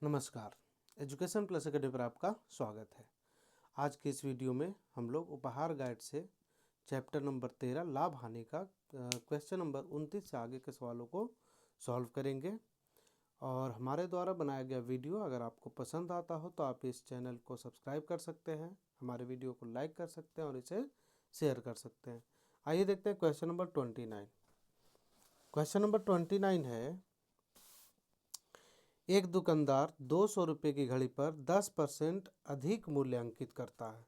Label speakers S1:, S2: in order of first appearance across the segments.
S1: नमस्कार। Education plus academy पर आपका स्वागत है। आज के इस वीडियो में हम लोग उपहार गाइड से चैप्टर नंबर 13 लाभ हानि का क्वेश्चन नंबर 29 से आगे के सवालों को सॉल्व करेंगे। और हमारे द्वारा बनाया गया वीडियो अगर आपको पसंद आता हो तो आप इस चैनल को सब्सक्राइब कर सकते हैं, हमारे वीडियो को लाइक कर सकते हैं और इसे शेयर कर सकते हैं। आइए देखते हैं क्वेश्चन नंबर 29। क्वेश्चन नंबर 29 है, एक दुकानदार 200 रुपये की घड़ी पर 10% अधिक मूल्य अंकित करता है।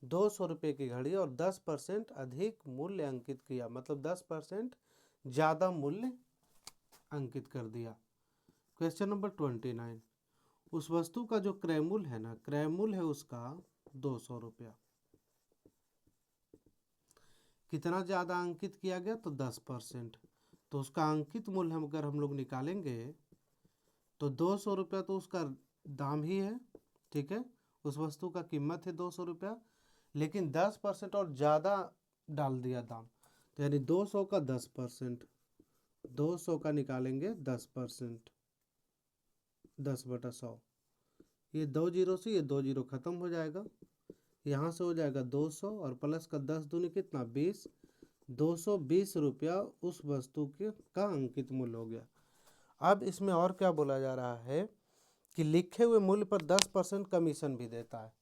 S1: 200 रुपये की घड़ी और 10% अधिक मूल्य अंकित किया, मतलब 10% ज़्यादा मूल्य अंकित कर दिया। क्वेश्चन नंबर 29, उस वस्तु का जो क्रय मूल्य है ना, क्रय मूल्य है उसका 200 रुपया। कितना ज़्यादा अंकित किया गया? तो 10%। तो उसका अंकित मूल्य अगर हम लोग निकालेंगे तो 200 रुपया तो उसका दाम ही है, ठीक है, उस वस्तु का कीमत है 200 रुपया, लेकिन 10% और ज़्यादा डाल दिया दाम, तो यानी 200 का 10%, 200 का निकालेंगे 10%, 10/100। ये 2 जीरो से ये 2 जीरो खत्म हो जाएगा, यहाँ से हो जाएगा 200 और प्लस का 10 दूनी कितना 20, 220 रुपया उस वस्तु के का अंकित मूल्य हो गया। अब इसमें और क्या बोला जा रहा है कि लिखे हुए मूल्य पर 10% कमीशन भी देता है।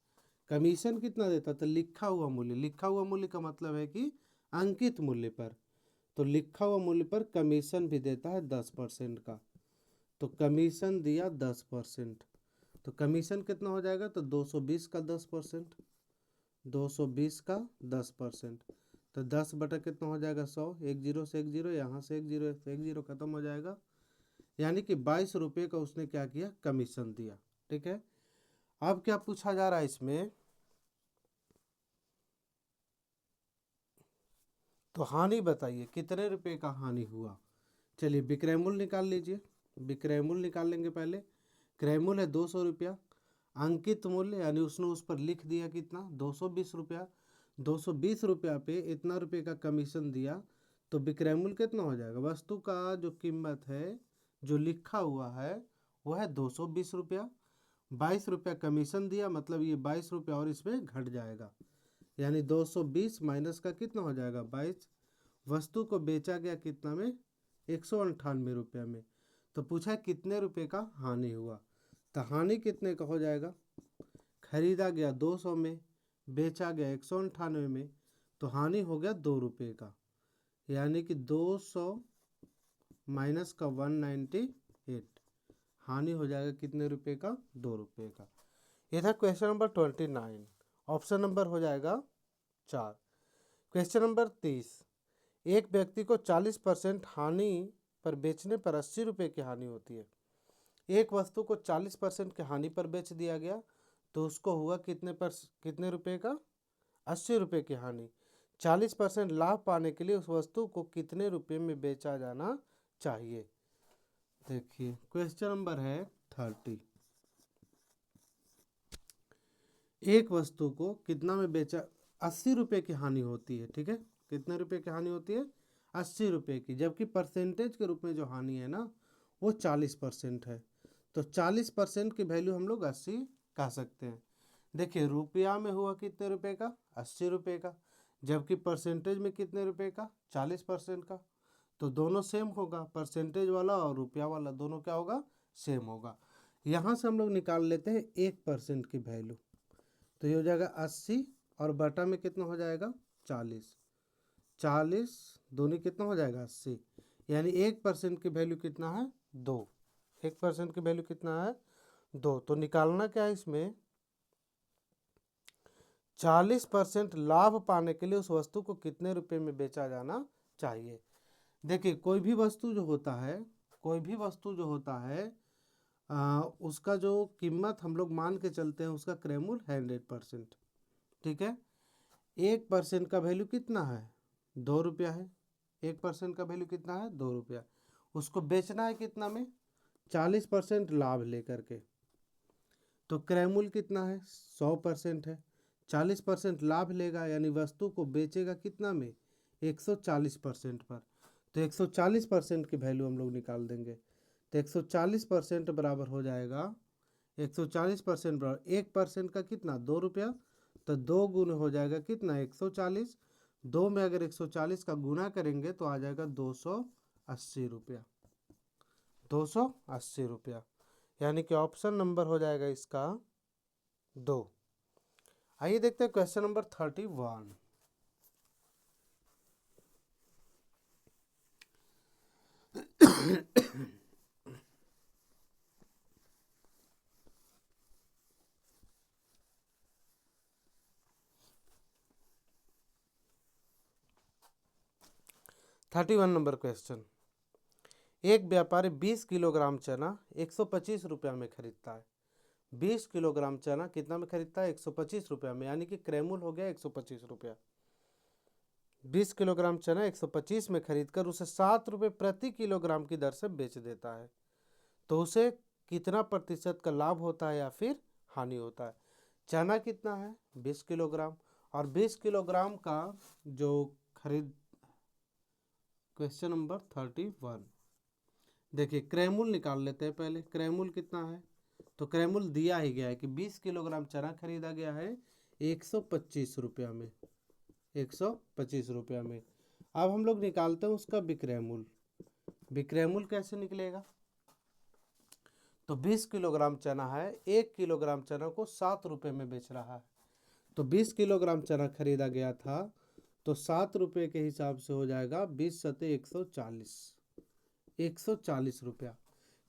S1: कमीशन कितना देता है? तो लिखा हुआ मूल्य, लिखा हुआ मूल्य का मतलब है कि अंकित मूल्य पर, तो लिखा हुआ मूल्य पर कमीशन भी देता है 10% का। तो कमीशन दिया 10%, तो कमीशन कितना हो जाएगा? तो 220 का 10%, 220 का 10%, तो 10 बटा कितना हो जाएगा 100, एक जीरो से एक जीरो, यहाँ से एक जीरो खत्म हो जाएगा, यानी कि 22 रुपये का उसने क्या किया? कमीशन दिया, ठीक है। अब क्या पूछा जा रहा है इसमें? तो हानि बताइए, कितने रुपए का हानि हुआ। चलिए विक्रय मूल्य निकाल लीजिए। विक्रय मूल्य निकाल लेंगे पहले। क्रय मूल्य है 200 रुपया, अंकित मूल्य यानी उसने उस पर लिख दिया कितना? 220 रुपया। 220 रुपया पे इतना रुपये का कमीशन दिया, तो विक्रय मूल्य कितना हो जाएगा? वस्तु का जो कीमत है जो लिखा हुआ है वो है 220 रुपया, 22 रुपया कमीशन दिया, मतलब ये 22 रुपया और इसमें घट जाएगा, यानी 220 माइनस का कितना हो जाएगा 22। वस्तु को बेचा गया कितना में? 198 रुपया में। तो पूछा कितने रुपए का हानि हुआ, तो हानि कितने का हो जाएगा? खरीदा गया 200 में, बेचा गया 198 में, तो हानि हो गया 2 रुपये का, यानी कि 200 माइनस का 198, हानि हो जाएगा कितने रुपए का? 2 रुपये का। ये था क्वेश्चन नंबर 29। ऑप्शन नंबर हो जाएगा 4। क्वेश्चन नंबर 30, एक व्यक्ति को 40% हानि पर बेचने पर 80 रुपये की हानि होती है। एक वस्तु को 40% की हानि पर बेच दिया गया, तो उसको हुआ कितने रुपए का? 80 रुपये की हानि। 40% लाभ पाने के लिए उस वस्तु को कितने रुपये में बेचा जाना चाहिए? देखिए क्वेश्चन नंबर है 30। एक वस्तु को कितना में बेचा? 80 रुपये की हानि होती है, ठीक है। कितने रुपए की हानि होती है? 80 रुपये की, जबकि परसेंटेज के रूप में जो हानि है ना वो 40% है। तो 40% की वैल्यू हम लोग 80 कह सकते हैं। देखिए रुपया में हुआ कितने रुपए का? 80 रुपये का, जबकि परसेंटेज में कितने रुपए का? 40% का। तो दोनों सेम होगा, परसेंटेज वाला और रुपया वाला दोनों क्या होगा? सेम होगा। यहाँ से हम लोग निकाल लेते हैं 1% की वैल्यू, तो ये हो जाएगा 80 और बटा में कितना हो जाएगा? 40। 40 दूनी कितना हो जाएगा? 80, यानी 1% की वैल्यू कितना है? 2। 1% की वैल्यू कितना है? 2। तो निकालना क्या है इसमें? 40% लाभ पाने के लिए उस वस्तु को कितने रुपए में बेचा जाना चाहिए। देखिए कोई भी वस्तु जो होता है, कोई भी वस्तु जो होता है उसका जो कीमत हम लोग मान के चलते हैं उसका क्रय मूल्य 100%, ठीक है। 1% का वैल्यू कितना है? 2 रुपया है। 1% का वैल्यू कितना है? 2 रुपया। उसको बेचना है कितना में? 40% लाभ लेकर के। तो क्रय मूल्य कितना है? 100% है। 40% लाभ लेगा यानी वस्तु को बेचेगा कितना में? 140% पर। तो 140% की वैल्यू हम लोग निकाल देंगे, तो 140% बराबर हो जाएगा 140% बराबर 1% का कितना 2 रुपया, तो 2 गुना हो जाएगा कितना 140। 2 में अगर 140 का गुना करेंगे तो आ जाएगा 280 रुपया, 280 रुपया। यानी कि ऑप्शन नंबर हो जाएगा इसका 2। आइए देखते हैं question number 31। Thirty one number question. एक व्यापारी 20 किलोग्राम चना 125 रुपया में खरीदता है। 20 किलोग्राम चना कितना में खरीदता है 125 रुपया में, यानी कि क्रयमूल्य हो गया 125 रुपया। 20 किलोग्राम चना 125 में खरीदकर उसे 7 रुपये प्रति किलोग्राम की दर से बेच देता है, तो उसे कितना प्रतिशत का लाभ होता है या फिर हानि होता है। चना कितना है 20 किलोग्राम, और 20 किलोग्राम का जो खरीद, क्वेश्चन नंबर 31। देखिए क्रयमूल्य निकाल लेते हैं पहले। क्रयमूल्य कितना है, तो क्रयमूल्य दिया ही गया है कि 20 किलोग्राम चना खरीदा गया है 125 रुपया में, 125 रुपया में। अब हम लोग निकालते हैं उसका विक्रय मूल्य। विक्रय मूल्य कैसे निकलेगा, तो 20 किलोग्राम चना है, 1 किलोग्राम चना को 7 रुपये में बेच रहा है, तो 20 किलोग्राम चना खरीदा गया था, तो 7 रुपये के हिसाब से हो जाएगा 20 सते 140, 140 रुपया।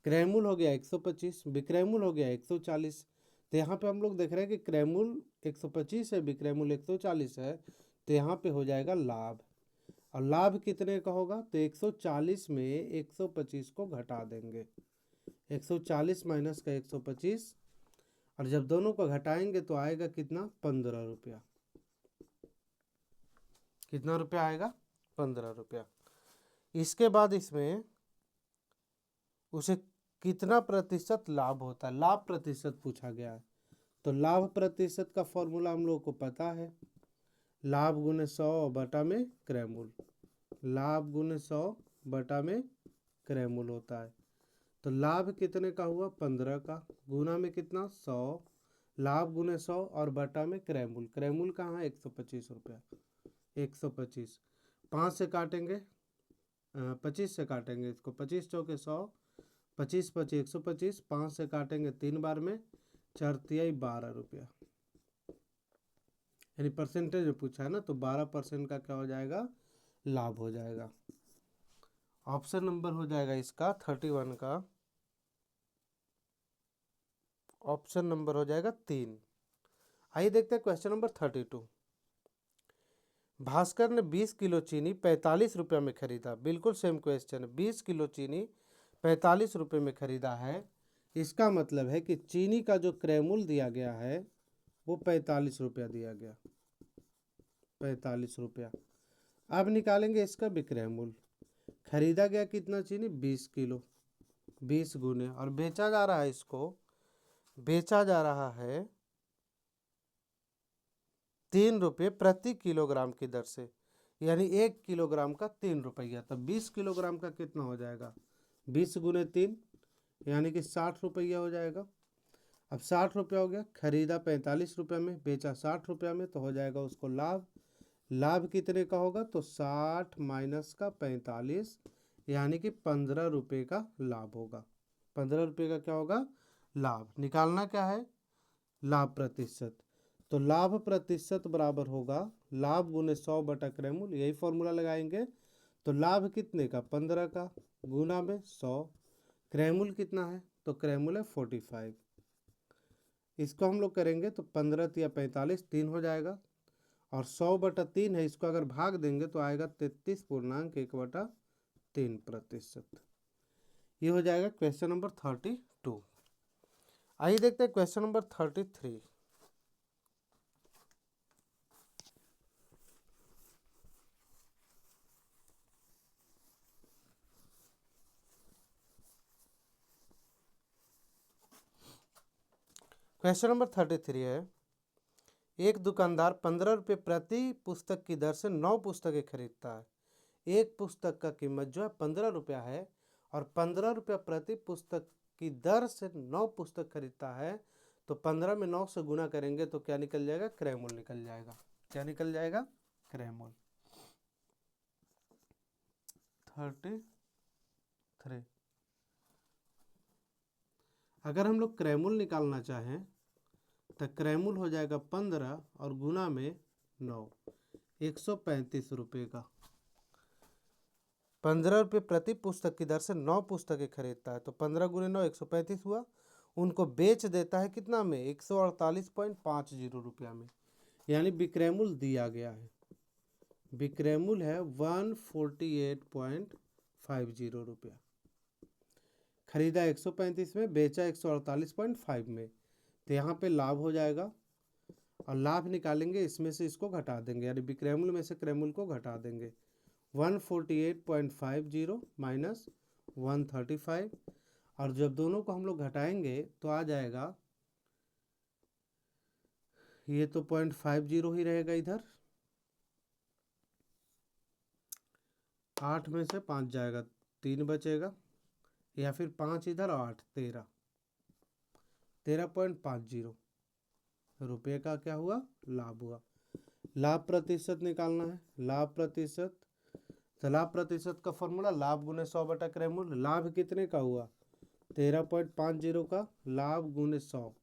S1: क्रयमूल्य हो गया 125, विक्रयमूल्य हो गया 140। तो यहाँ पे हम लोग देख रहे हैं कि क्रयमूल्य 125 है, विक्रयमूल्य 140 है, तो यहाँ पे हो जाएगा लाभ। और लाभ कितने का होगा, तो 140 में 125 को घटा देंगे, 140 माइनस का 125, और जब दोनों को घटाएंगे तो आएगा कितना 15 रुपया। कितना रुपया आएगा 15 रुपया। इसके बाद इसमें उसे कितना प्रतिशत लाभ होता है, लाभ प्रतिशत पूछा गया है। तो लाभ प्रतिशत का फॉर्मूला हम लोगों को पता है, लाभ गुने 100 बटा में क्रयमूल्य, लाभ गुने 100 बटा में क्रयमूल्य होता है। तो लाभ कितने का हुआ 15 का, गुना में कितना 100, लाभ गुने 100 और बटा में क्रयमूल्य। क्रयमूल्य कहाँ है 125 रुपया, 125। 5 से काटेंगे 25 से काटेंगे इसको, 25 चौके 100, 25 25 125, 5 से काटेंगे 3 बार में, 4 तिहाई 12 रुपया। यानी परसेंटेज में पूछा है ना, तो 12% का क्या हो जाएगा लाभ हो जाएगा। ऑप्शन नंबर हो जाएगा इसका 31 का, ऑप्शन नंबर हो जाएगा 3। आइए देखते हैं क्वेश्चन नंबर 32। भास्कर ने 20 किलो चीनी 45 रुपये में खरीदा। बिल्कुल सेम क्वेश्चन है, 20 किलो चीनी 45 रुपये में खरीदा है। इसका मतलब है कि चीनी का जो क्रयमूल्य दिया गया है वो 45 रुपया दिया गया, 45 रुपया। अब निकालेंगे इसका विक्रय मूल्य। खरीदा गया कितना चीनी 20 किलो, 20 गुने, और बेचा जा रहा है, इसको बेचा जा रहा है 3 रुपये प्रति किलोग्राम की दर से, यानी 1 किलोग्राम का 3 रुपया। तो 20 किलोग्राम का कितना हो जाएगा 20 गुने 3, यानी कि 60 रुपया हो जाएगा। अब 60 रुपया हो गया, खरीदा 45 रुपये में, बेचा 60 रुपया में, तो हो जाएगा उसको लाभ। लाभ कितने का होगा, तो 60 माइनस का 45, यानी कि 15 रुपये का लाभ होगा। 15 रुपये का क्या होगा लाभ। निकालना क्या है लाभ प्रतिशत, तो लाभ प्रतिशत बराबर होगा लाभ गुने 100 बटा क्रयमूल्य, यही फॉर्मूला लगाएंगे। तो लाभ कितने का 15 का, गुना में 100, क्रयमूल्य कितना है, तो क्रयमूल्य 45। इसको हम लोग करेंगे तो 15 या 45 3 हो जाएगा, और 100 बटा 3 है, इसको अगर भाग देंगे तो आएगा 33.1/3%। ये हो जाएगा क्वेश्चन नंबर 32। आइए देखते हैं क्वेश्चन नंबर 33। क्वेश्चन नंबर 33 है, एक दुकानदार 15 रुपये प्रति पुस्तक की दर से 9 पुस्तकें खरीदता है। एक पुस्तक का कीमत जो है 15 रुपया है, और 15 रुपया प्रति पुस्तक की दर से 9 पुस्तक खरीदता है तो 15 में 9 से गुना करेंगे तो क्या निकल जाएगा? क्रय मूल्य निकल जाएगा। क्या निकल जाएगा? क्रय मूल्य। 33। अगर हम लोग क्रय मूल्य निकालना चाहें तो क्रय मूल्य हो जाएगा 15 और गुना में 9, 135 रुपये का। 15 रुपये प्रति पुस्तक की दर से 9 पुस्तकें खरीदता है तो 15 गुने 9 135 हुआ। उनको बेच देता है कितना में? 148.50 रुपया में। यानी विक्रय मूल्य दिया गया है, विक्रय मूल्य है 148.50 रुपया। खरीदा 135 में, बेचा 148.5 में, तो यहाँ पे लाभ हो जाएगा और लाभ निकालेंगे, इसमें से इसको घटा देंगे, यानी विक्रय मूल्य में से क्रय मूल्य को घटा देंगे। 148.50 माइनस 135, और जब दोनों को हम लोग घटाएंगे तो आ जाएगा, ये तो 0.50 ही रहेगा इधर, 8 में से 5 जाएगा, 3 बचेगा, या फिर 5 इधर और 8, 13.50 रुपये का क्या हुआ? लाभ हुआ। लाभ प्रतिशत निकालना है, लाभ प्रतिशत, तो लाभ प्रतिशत का फॉर्मूला लाभ गुने 100 बटा क्रय मूल्य। लाभ कितने का हुआ? 13.50 का लाभ गुने 100,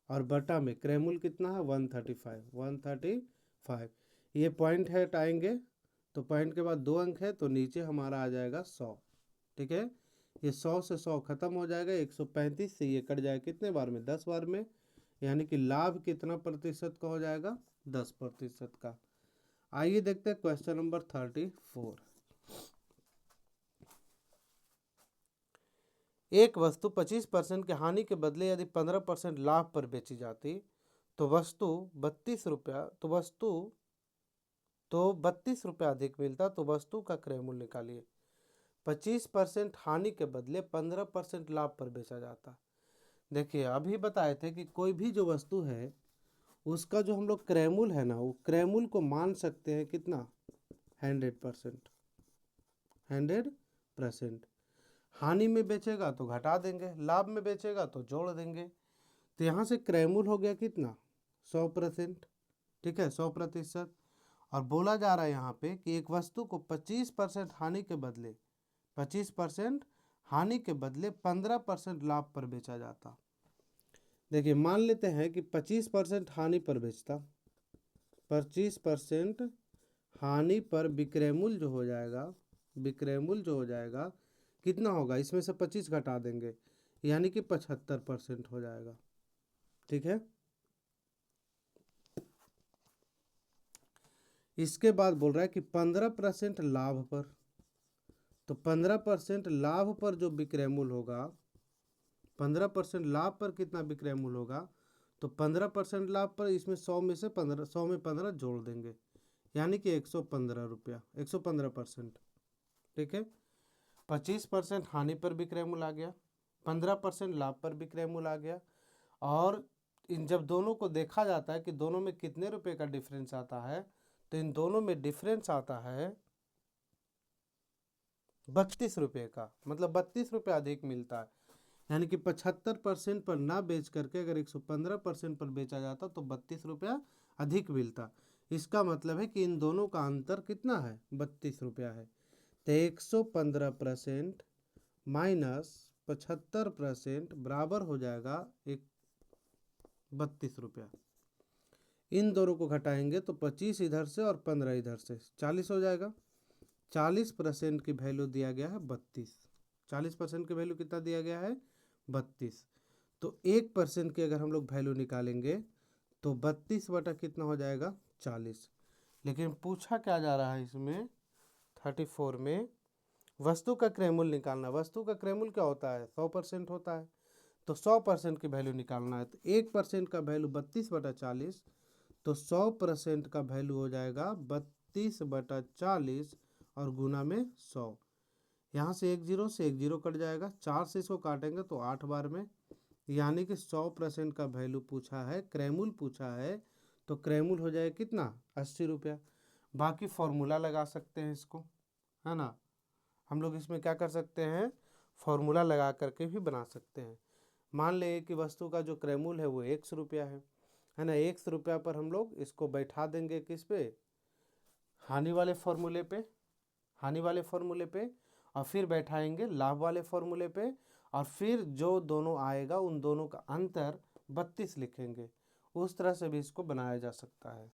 S1: और बटा में क्रय मूल्य कितना है? 135। ये पॉइंट है हटाएंगे तो पॉइंट के बाद 2 अंक है तो नीचे हमारा आ जाएगा 100। ठीक है, ये 100 से 100 खत्म हो जाएगा, 135 से ये कट जाएगा कितने बार में? 10 बार में। यानी कि लाभ कितना प्रतिशत का हो जाएगा? 10% का। आइए देखते हैं क्वेश्चन नंबर 34। एक वस्तु 25% की हानि के बदले यदि 15% लाभ पर बेची जाती तो वस्तु 32 रुपया तो 32 रुपया अधिक मिलता, तो वस्तु का क्रय मूल्य निकालिए। 25% हानि के बदले 15% लाभ पर बेचा जाता। देखिए अभी बताए थे कि कोई भी जो वस्तु है उसका जो हम लोग क्रय मूल्य है ना, वो क्रय मूल्य को मान सकते हैं कितना? 100%। हानि में बेचेगा तो घटा देंगे, लाभ में बेचेगा तो जोड़ देंगे। तो यहाँ से क्रय मूल्य हो गया कितना? 100%। ठीक है, 100%। और बोला जा रहा है यहाँ पे कि एक वस्तु को 25% हानि के बदले 15% लाभ पर बेचा जाता। देखिए मान लेते हैं कि 25% हानि पर बेचता, 25% हानि पर विक्रय मूल्य जो हो जाएगा कितना होगा? इसमें से 25 घटा देंगे, यानी कि 75% हो जाएगा। ठीक है, इसके बाद बोल रहा है कि 15% लाभ पर, तो 15% लाभ पर जो विक्रय मूल्य होगा, 15% लाभ पर कितना विक्रय मूल्य होगा? तो 15% लाभ पर इसमें 100 में से 15, 100 में 15 जोड़ देंगे, यानी कि 115 रुपया, 115%। ठीक है, 25% हानि पर विक्रय मूल्य आ गया, 15% लाभ पर विक्रय मूल्य आ गया, और इन जब दोनों को देखा जाता है कि दोनों में कितने रुपए का डिफरेंस आता है, तो इन दोनों में डिफरेंस आता है 32 रुपये का, मतलब 32 रुपये अधिक मिलता है। यानी कि 75% पर ना बेच करके अगर 115% पर बेचा जाता तो 32 रुपया अधिक मिलता। इसका मतलब है कि इन दोनों का अंतर कितना है? 32 रुपया है। तो 115% माइनस 75% बराबर हो जाएगा 32 रुपया। इन दोनों को घटाएंगे तो 25 इधर से और 15 इधर से 40 हो जाएगा। 40% की वैल्यू दिया गया है 32। 40% की वैल्यू कितना दिया गया है? 32। तो 1% की अगर हम लोग वैल्यू निकालेंगे तो 32 बटा कितना हो जाएगा? 40। लेकिन पूछा क्या जा रहा है इसमें 34 में, वस्तु का क्रय मूल्य निकालना। वस्तु का क्रय मूल्य क्या होता है? 100% होता है। तो 100% की वैल्यू निकालना है, तो 1% का वैल्यू 32 बटा 40, तो 100% का वैल्यू हो जाएगा 32 बटा 40 और गुना में 100। यहाँ से 1 0 से 1 0 कट जाएगा, 4 से इसको काटेंगे तो 8 बार में, यानी कि 100% का वैल्यू पूछा है, क्रय मूल्य पूछा है, तो क्रय मूल्य हो जाएगा कितना? 80 रुपया। बाकी फॉर्मूला लगा सकते हैं इसको, है ना। हम लोग इसमें क्या कर सकते हैं? फॉर्मूला लगा करके भी बना सकते हैं। मान लें कि वस्तु का जो क्रय मूल्य है वो 100 रुपया है ना। 100 रुपया पर हम लोग इसको बैठा देंगे किस पे, हानि वाले फॉर्मूले पे, हानि वाले फॉर्मूले पे, और फिर बैठाएंगे लाभ वाले फॉर्मूले पे, और फिर जो दोनों आएगा उन दोनों का अंतर 32 लिखेंगे। उस तरह से भी इसको बनाया जा सकता है।